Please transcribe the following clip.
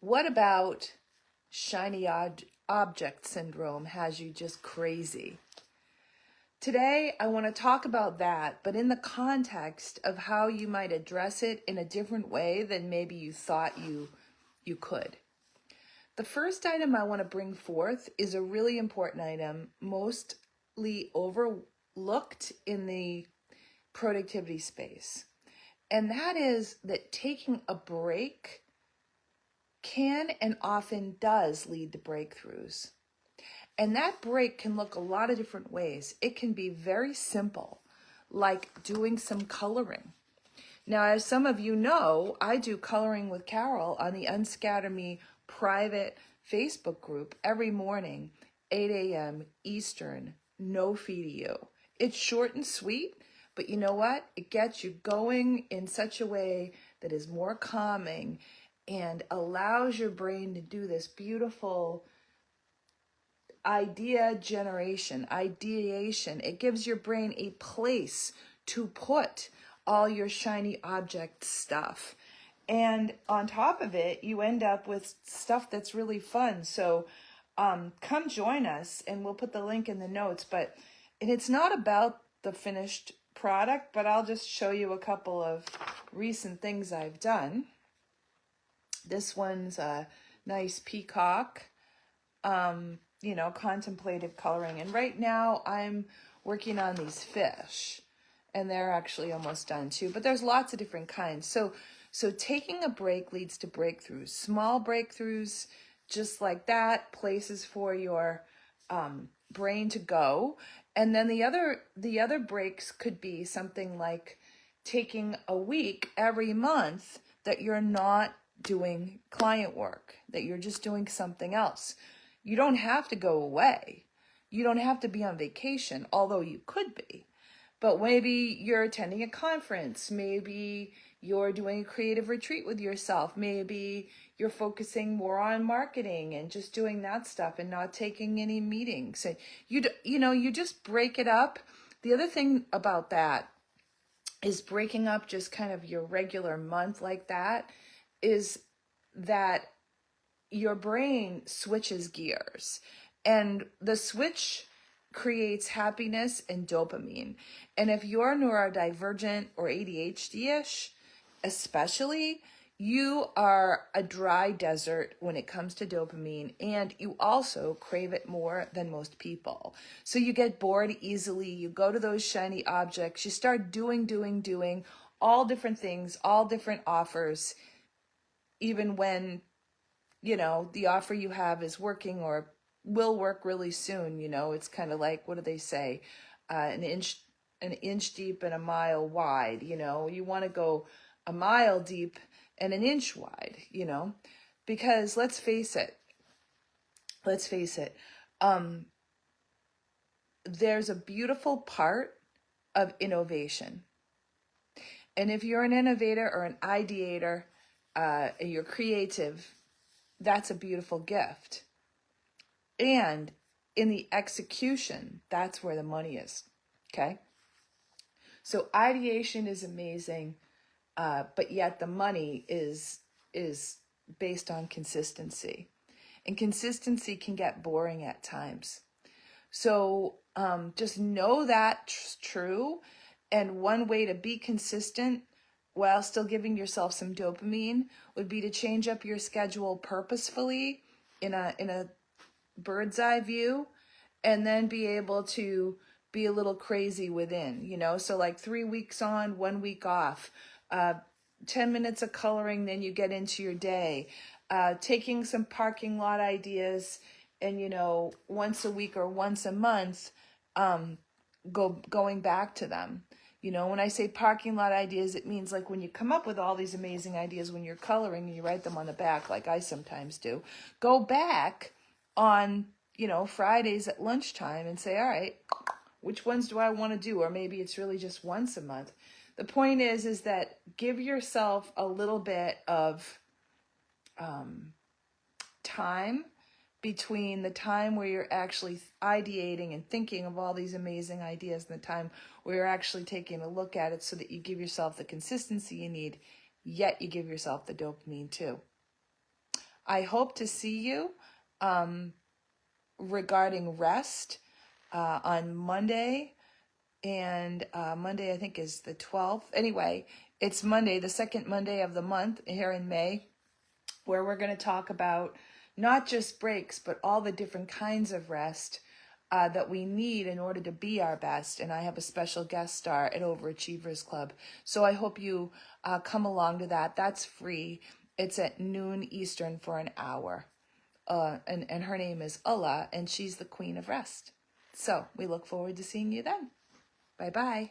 What about shiny object syndrome has you just crazy? Today, I want to talk about that, but in the context of how you might address it in a different way than maybe you thought you could. The first item I want to bring forth is a really important item, mostly overlooked in the productivity space. And that is that taking a break can and often does lead to breakthroughs. And that break can look a lot of different ways. It can be very simple, like doing some coloring. Now, as some of you know, I do coloring with Carol on the Unscatter Me private Facebook group every morning, 8 a.m. Eastern, no fee to you. It's short and sweet, but you know what? It gets you going in such a way that is more calming and allows your brain to do this beautiful idea generation, ideation. It gives your brain a place to put all your shiny object stuff. And on top of it, you end up with stuff that's really fun. So come join us, and we'll put the link in the notes. And it's not about the finished product, but I'll just show you a couple of recent things I've done. This one's a nice peacock, contemplative coloring. And right now I'm working on these fish, and they're actually almost done too, but there's lots of different kinds. So taking a break leads to breakthroughs, small breakthroughs, just like that, places for your brain to go. And then the other breaks could be something like taking a week every month that you're not doing client work, that you're just doing something else. You don't have to go away. You don't have to be on vacation, although you could be. But maybe you're attending a conference. Maybe you're doing a creative retreat with yourself. Maybe you're focusing more on marketing and just doing that stuff and not taking any meetings. And you just break it up. The other thing about that is breaking up just kind of your regular month like that is that your brain switches gears, and the switch creates happiness and dopamine. And if you're neurodivergent or ADHD-ish, especially, you are a dry desert when it comes to dopamine, and you also crave it more than most people. So you get bored easily, you go to those shiny objects, you start doing all different things, all different offers, even when, the offer you have is working or will work really soon. It's kind of like, what do they say? An inch deep and a mile wide. You want to go a mile deep and an inch wide, because let's face it, there's a beautiful part of innovation. And if you're an innovator or an ideator, and you're creative, that's a beautiful gift. And in the execution, that's where the money is, okay? So ideation is amazing, but yet the money is based on consistency. And consistency can get boring at times. So just know that's true. And one way to be consistent while still giving yourself some dopamine would be to change up your schedule purposefully in a bird's eye view, and then be able to be a little crazy within, so like 3 weeks on, 1 week off, 10 minutes of coloring, then you get into your day, taking some parking lot ideas, and once a week or once a month, going back to them. When I say parking lot ideas, it means like when you come up with all these amazing ideas when you're coloring and you write them on the back, like I sometimes do, go back on, Fridays at lunchtime and say, all right, which ones do I want to do? Or maybe it's really just once a month. The point is that give yourself a little bit of time between the time where you're actually ideating and thinking of all these amazing ideas and the time where you're actually taking a look at it, so that you give yourself the consistency you need, yet you give yourself the dopamine too. I hope to see you regarding rest on Monday. And Monday, I think, is the 12th. Anyway, it's Monday, the second Monday of the month here in May, where we're going to talk about not just breaks, but all the different kinds of rest that we need in order to be our best. And I have a special guest star at Overachievers Club. So I hope you come along to that. That's free. It's at noon Eastern for an hour. And her name is Ulla, and she's the Queen of Rest. So we look forward to seeing you then. Bye-bye.